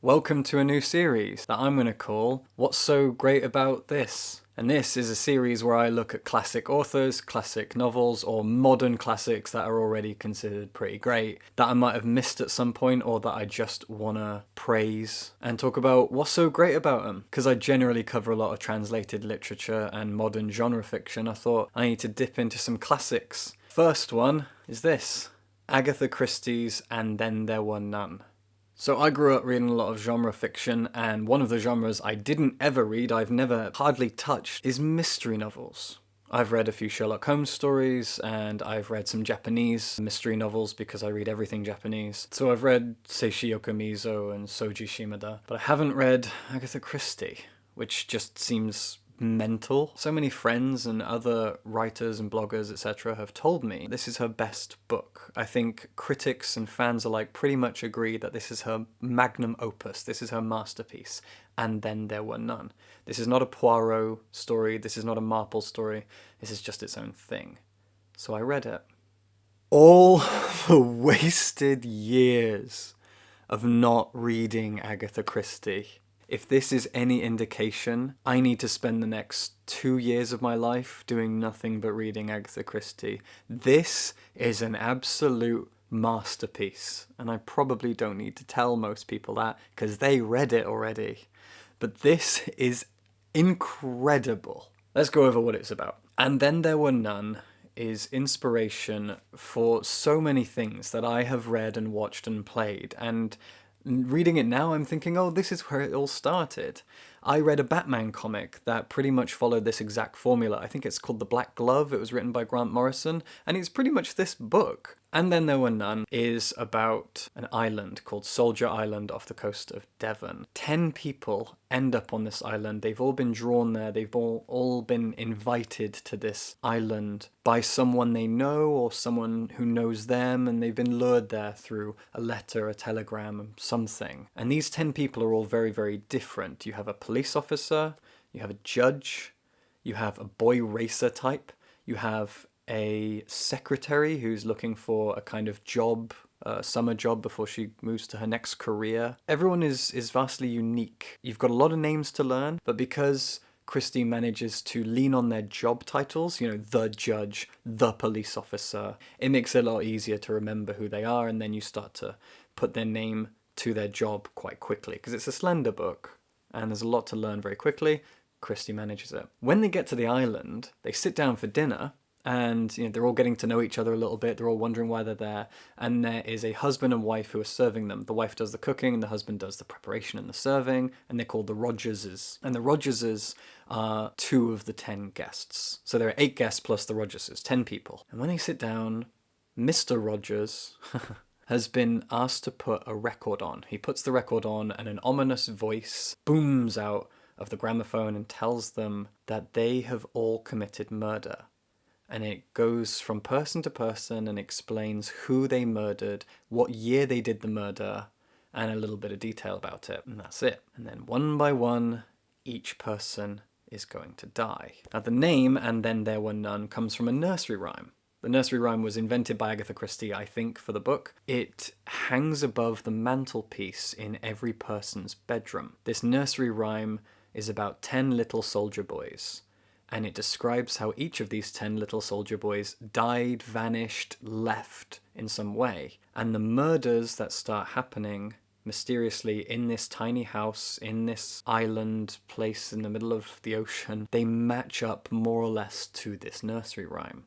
Welcome to a new series that I'm going to call What's So Great About This? And this is a series where I look at classic authors, classic novels, or modern classics that are already considered pretty great, that I might have missed at some point or that I just want to praise, and talk about what's so great about them. Because I generally cover a lot of translated literature and modern genre fiction, I thought I need to dip into some classics. First one is this, Agatha Christie's And Then There Were None. So I grew up reading a lot of genre fiction, and one of the genres I didn't ever read, I've never hardly touched, is mystery novels. I've read a few Sherlock Holmes stories, and I've read some Japanese mystery novels because I read everything Japanese. So I've read Seishi Okumizo and Soji Shimada, but I haven't read Agatha Christie, which just seems mental. So many friends and other writers and bloggers, etc., have told me this is her best book. I think critics and fans alike pretty much agree that this is her magnum opus, this is her masterpiece, and then there were none. This is not a Poirot story, this is not a Marple story, this is just its own thing. So I read it. All the wasted years of not reading Agatha Christie. If this is any indication, I need to spend the next 2 years of my life doing nothing but reading Agatha Christie. This is an absolute masterpiece, and I probably don't need to tell most people that because they read it already. But this is incredible. Let's go over what it's about. And Then There Were None is inspiration for so many things that I have read and watched and played, and reading it now, I'm thinking, oh, this is where it all started. I read a Batman comic that pretty much followed this exact formula. I think it's called The Black Glove. It was written by Grant Morrison, and it's pretty much this book. And Then There Were None is about an island called Soldier Island off the coast of Devon. 10 people end up on this island. They've all been drawn there. They've all been invited to this island by someone they know or someone who knows them, and they've been lured there through a letter, a telegram, something. And these 10 people are all very, very different. You have a police officer, you have a judge, you have a boy racer type, you have a secretary who's looking for a kind of job, summer job before she moves to her next career. Everyone is vastly unique. You've got a lot of names to learn, but because Christie manages to lean on their job titles, you know, the judge, the police officer, it makes it a lot easier to remember who they are, and then you start to put their name to their job quite quickly, because it's a slender book, and there's a lot to learn very quickly. Christie manages it. When they get to the island, they sit down for dinner, and they're all getting to know each other a little bit. They're all wondering why they're there. And there is a husband and wife who are serving them. The wife does the cooking and the husband does the preparation and the serving. And they're called the Rogerses. And the Rogerses are 2 of the 10 guests. So there are 8 guests plus the Rogerses, 10 people. And when they sit down, Mr. Rogers has been asked to put a record on. He puts the record on and an ominous voice booms out of the gramophone and tells them that they have all committed murder. And it goes from person to person and explains who they murdered, what year they did the murder, and a little bit of detail about it. And that's it. And then one by one, each person is going to die. Now the name And Then There Were None comes from a nursery rhyme. The nursery rhyme was invented by Agatha Christie, I think, for the book. It hangs above the mantelpiece in every person's bedroom. This nursery rhyme is about 10 little soldier boys. And it describes how each of these 10 little soldier boys died, vanished, left in some way. And the murders that start happening mysteriously in this tiny house, in this island place in the middle of the ocean, they match up more or less to this nursery rhyme.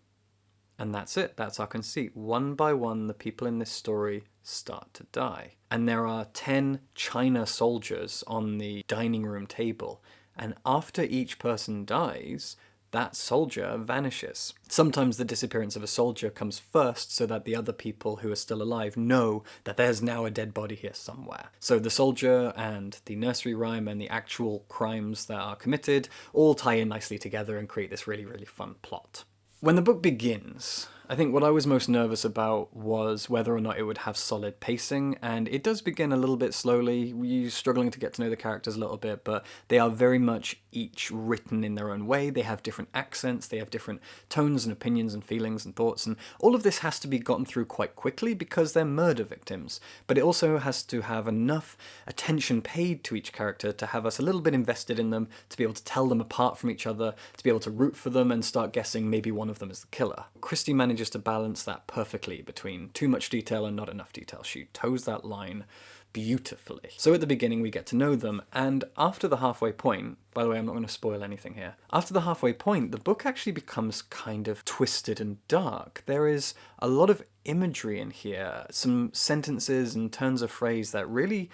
And that's it, that's our conceit. One by one, the people in this story start to die. And there are 10 China soldiers on the dining room table. And after each person dies, that soldier vanishes. Sometimes the disappearance of a soldier comes first so that the other people who are still alive know that there's now a dead body here somewhere. So the soldier and the nursery rhyme and the actual crimes that are committed all tie in nicely together and create this really, really fun plot. When the book begins, I think what I was most nervous about was whether or not it would have solid pacing, and it does begin a little bit slowly. You're struggling to get to know the characters a little bit, but they are very much each written in their own way. They have different accents, they have different tones and opinions and feelings and thoughts, and all of this has to be gotten through quite quickly because they're murder victims. But it also has to have enough attention paid to each character to have us a little bit invested in them, to be able to tell them apart from each other, to be able to root for them and start guessing maybe one of them is the killer. Christie manages to balance that perfectly between too much detail and not enough detail. She toes that line beautifully. So at the beginning we get to know them, and after the halfway point, by the way, I'm not going to spoil anything here, after the halfway point the book actually becomes kind of twisted and dark. There is a lot of imagery in here, some sentences and turns of phrase that really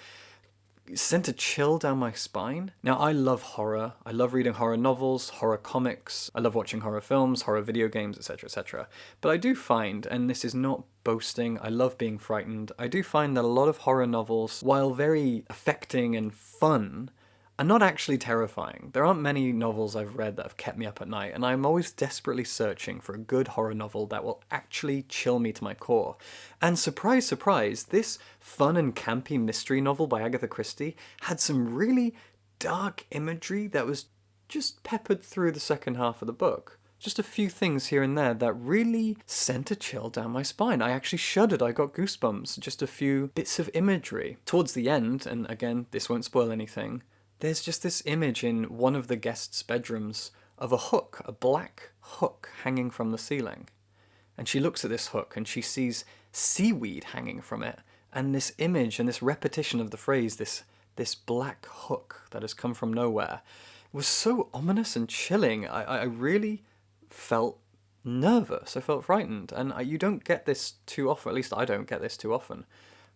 sent a chill down my spine. Now, I love horror. I love reading horror novels, horror comics. I love watching horror films, horror video games, etc., etc. But I do find, and this is not boasting, I love being frightened, I do find that a lot of horror novels, while very affecting and fun, are not actually terrifying. There aren't many novels I've read that have kept me up at night, and I'm always desperately searching for a good horror novel that will actually chill me to my core. And surprise, surprise, this fun and campy mystery novel by Agatha Christie had some really dark imagery that was just peppered through the second half of the book. Just a few things here and there that really sent a chill down my spine. I actually shuddered, I got goosebumps, just a few bits of imagery. Towards the end, and again, this won't spoil anything, there's just this image in one of the guests' bedrooms of a hook, a black hook hanging from the ceiling. And she looks at this hook and she sees seaweed hanging from it. And this image and this repetition of the phrase, this black hook that has come from nowhere, was so ominous and chilling. I really felt nervous. I felt frightened. And you don't get this too often, at least I don't get this too often.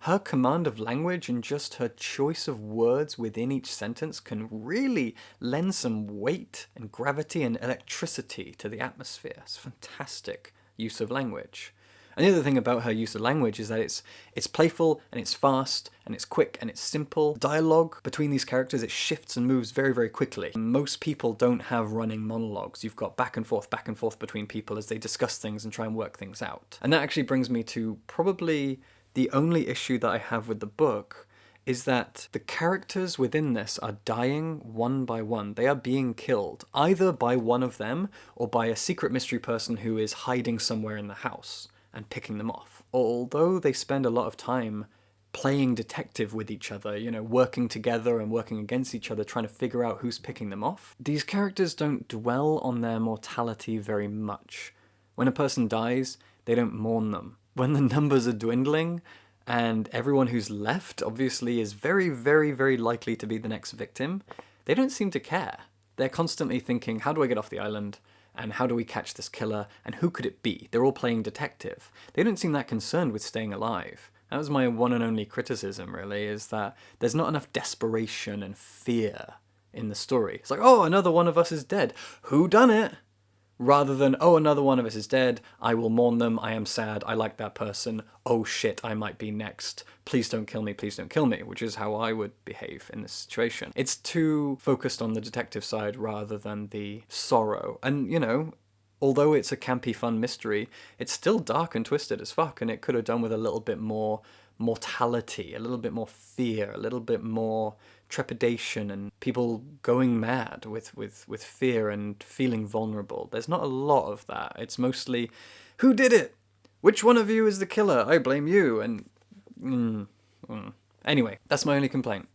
Her command of language and just her choice of words within each sentence can really lend some weight and gravity and electricity to the atmosphere. It's fantastic use of language. And the other thing about her use of language is that it's playful and it's fast and it's quick and it's simple. Dialogue between these characters, it shifts and moves very, very quickly. Most people don't have running monologues. You've got back and forth between people as they discuss things and try and work things out. And that actually brings me to probably the only issue that I have with the book is that the characters within this are dying one by one. They are being killed, either by one of them or by a secret mystery person who is hiding somewhere in the house and picking them off. Although they spend a lot of time playing detective with each other, you know, working together and working against each other, trying to figure out who's picking them off, these characters don't dwell on their mortality very much. When a person dies, they don't mourn them. When the numbers are dwindling and everyone who's left obviously is very, very, very likely to be the next victim, they don't seem to care. They're constantly thinking, how do I get off the island? And how do we catch this killer? And who could it be? They're all playing detective. They don't seem that concerned with staying alive. That was my one and only criticism, really, is that there's not enough desperation and fear in the story. It's like, oh, another one of us is dead. Who done it? Rather than, oh, another one of us is dead, I will mourn them, I am sad, I like that person, oh shit, I might be next, please don't kill me, which is how I would behave in this situation. It's too focused on the detective side rather than the sorrow. And, you know, although it's a campy, fun mystery, it's still dark and twisted as fuck, and it could have done with a little bit more mortality, a little bit more fear, a little bit more trepidation and people going mad with fear and feeling vulnerable. There's not a lot of that. It's mostly, who did it? Which one of you is the killer? I blame you. And anyway, that's my only complaint.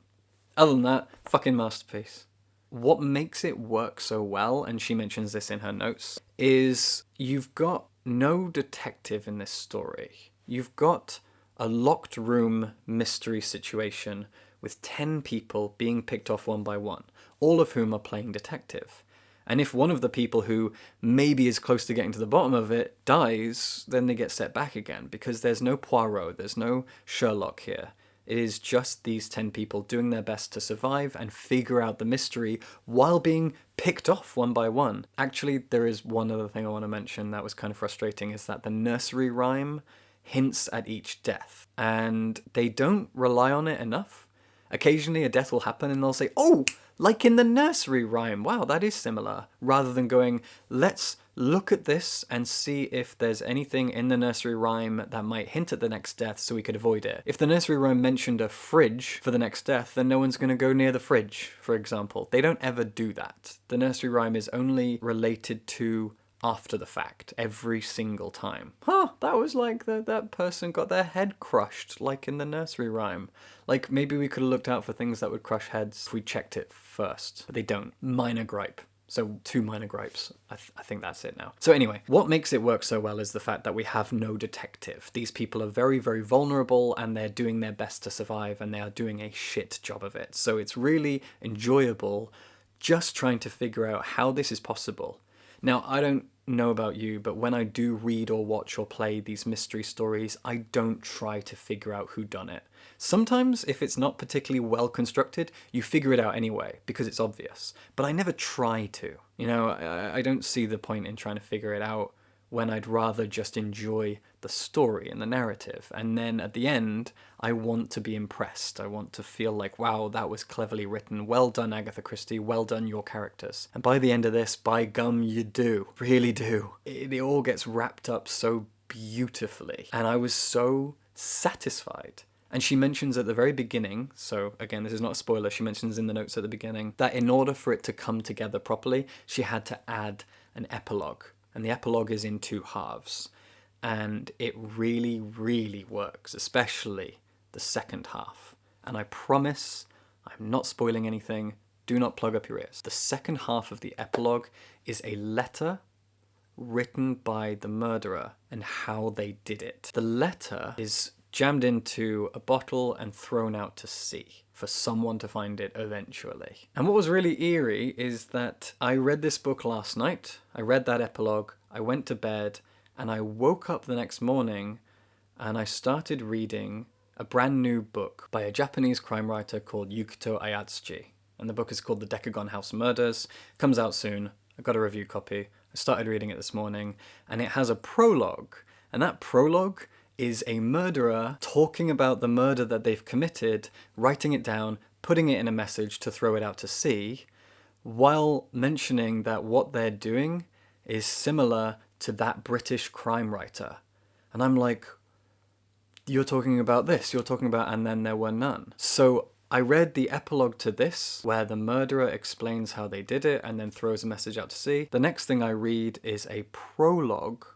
Other than that, fucking masterpiece. What makes it work so well, and she mentions this in her notes, is you've got no detective in this story. You've got a locked room mystery situation with 10 people being picked off one by one, all of whom are playing detective. And if one of the people who maybe is close to getting to the bottom of it dies, then they get set back again, because there's no Poirot, there's no Sherlock here. It is just these 10 people doing their best to survive and figure out the mystery while being picked off one by one. Actually, there is one other thing I want to mention that was kind of frustrating, is that the nursery rhyme hints at each death, and they don't rely on it enough. Occasionally a death will happen and they'll say, oh, like in the nursery rhyme. Wow, that is similar. Rather than going, let's look at this and see if there's anything in the nursery rhyme that might hint at the next death so we could avoid it. If the nursery rhyme mentioned a fridge for the next death, then no one's going to go near the fridge, for example. They don't ever do that. The nursery rhyme is only related to after the fact, every single time. That was like that person got their head crushed, like in the nursery rhyme. Like, maybe we could have looked out for things that would crush heads if we checked it first. But they don't. Minor gripe. So 2 minor gripes. I think that's it now. So anyway, what makes it work so well is the fact that we have no detective. These people are very, very vulnerable and they're doing their best to survive and they are doing a shit job of it. So it's really enjoyable just trying to figure out how this is possible. Now, I don't know about you, but when I do read or watch or play these mystery stories, I don't try to figure out who done it. Sometimes, if it's not particularly well constructed, you figure it out anyway, because it's obvious. But I never try to. You know, I don't see the point in trying to figure it out when I'd rather just enjoy the story and the narrative. And then at the end, I want to be impressed. I want to feel like, wow, that was cleverly written. Well done, Agatha Christie. Well done, your characters. And by the end of this, by gum, you do. Really do. It all gets wrapped up so beautifully. And I was so satisfied. And she mentions at the very beginning, so again, this is not a spoiler, she mentions in the notes at the beginning, that in order for it to come together properly, she had to add an epilogue. And the epilogue is in 2 halves. And it really, really works, especially the second half. And I promise I'm not spoiling anything. Do not plug up your ears. The second half of the epilogue is a letter written by the murderer and how they did it. The letter is jammed into a bottle and thrown out to sea for someone to find it eventually. And what was really eerie is that I read this book last night, I read that epilogue, I went to bed, and I woke up the next morning and I started reading a brand new book by a Japanese crime writer called Yukito Ayatsuchi. And the book is called The Decagon House Murders. It comes out soon. I got a review copy. I started reading it this morning, and it has a prologue. And that prologue is a murderer talking about the murder that they've committed, writing it down, putting it in a message to throw it out to sea, while mentioning that what they're doing is similar to that British crime writer. And I'm like, you're talking about this, you're talking about And Then There Were None. So I read the epilogue to this, where the murderer explains how they did it and then throws a message out to sea. The next thing I read is a prologue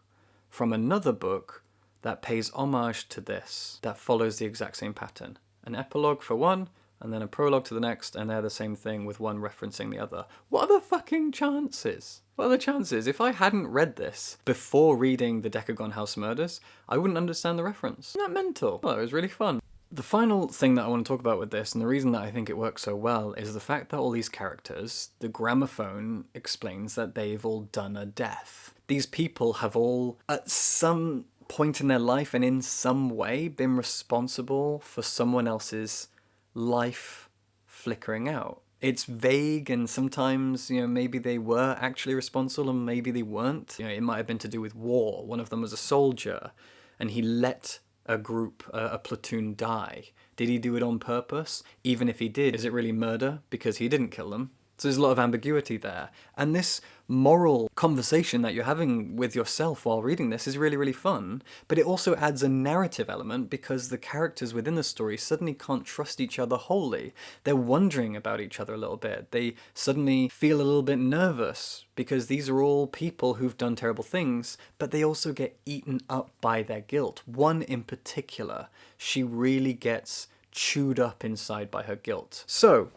from another book that pays homage to this, that follows the exact same pattern. An epilogue for one, and then a prologue to the next, and they're the same thing with one referencing the other. What are the fucking chances? What are the chances? If I hadn't read this before reading The Decagon House Murders, I wouldn't understand the reference. Isn't that mental? Well, it was really fun. The final thing that I want to talk about with this, and the reason that I think it works so well, is the fact that all these characters, the gramophone explains that they've all done a death. These people have all, at some point in their life and in some way, been responsible for someone else's life flickering out. It's vague, and sometimes, maybe they were actually responsible and maybe they weren't. It might have been to do with war. One of them was a soldier and he let a group, a platoon die. Did he do it on purpose? Even if he did, is it really murder because he didn't kill them? So there's a lot of ambiguity there. And this moral conversation that you're having with yourself while reading this is really, really fun. But it also adds a narrative element because the characters within the story suddenly can't trust each other wholly. They're wondering about each other a little bit. They suddenly feel a little bit nervous because these are all people who've done terrible things, but they also get eaten up by their guilt. One in particular, she really gets chewed up inside by her guilt. So,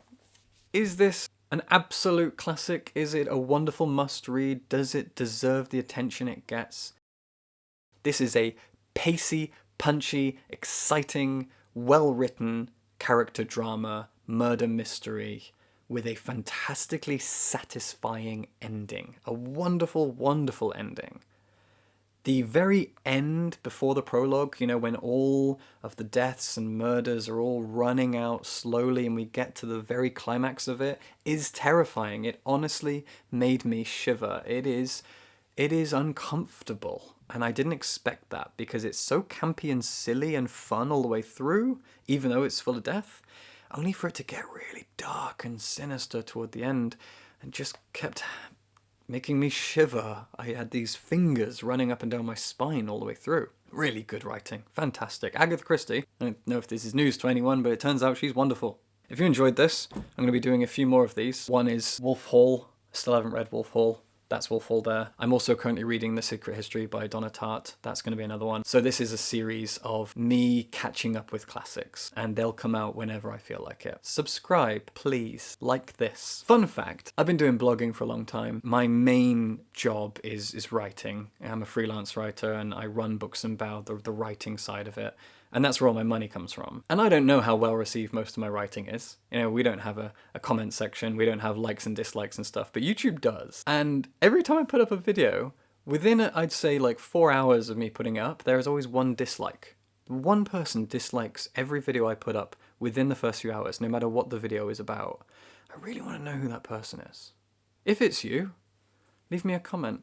is this an absolute classic? Is it a wonderful must-read? Does it deserve the attention it gets? This is a pacey, punchy, exciting, well-written character drama, murder mystery, with a fantastically satisfying ending. A wonderful, wonderful ending. The very end before the prologue, when all of the deaths and murders are all running out slowly and we get to the very climax of it, is terrifying. It honestly made me shiver. It is uncomfortable. And I didn't expect that because it's so campy and silly and fun all the way through, even though it's full of death. only for it to get really dark and sinister toward the end, and just kept making me shiver. I had these fingers running up and down my spine all the way through. Really good writing. Fantastic. Agatha Christie. I don't know if this is news to anyone, but it turns out she's wonderful. If you enjoyed this, I'm going to be doing a few more of these. One is Wolf Hall. Still haven't read Wolf Hall. That's Wolf Hall there. I'm also currently reading The Secret History by Donna Tartt. That's going to be another one. So this is a series of me catching up with classics, and they'll come out whenever I feel like it. Subscribe, please. Like this. Fun fact, I've been doing blogging for a long time. My main job is writing. I'm a freelance writer, and I run Books and Bow, the writing side of it. And that's where all my money comes from. And I don't know how well received most of my writing is. You know, we don't have a comment section, we don't have likes and dislikes and stuff, but YouTube does. And every time I put up a video, within, I'd say like 4 hours of me putting it up, there is always one dislike. One person dislikes every video I put up within the first few hours, no matter what the video is about. I really want to know who that person is. If it's you, leave me a comment.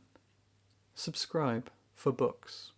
Subscribe for books.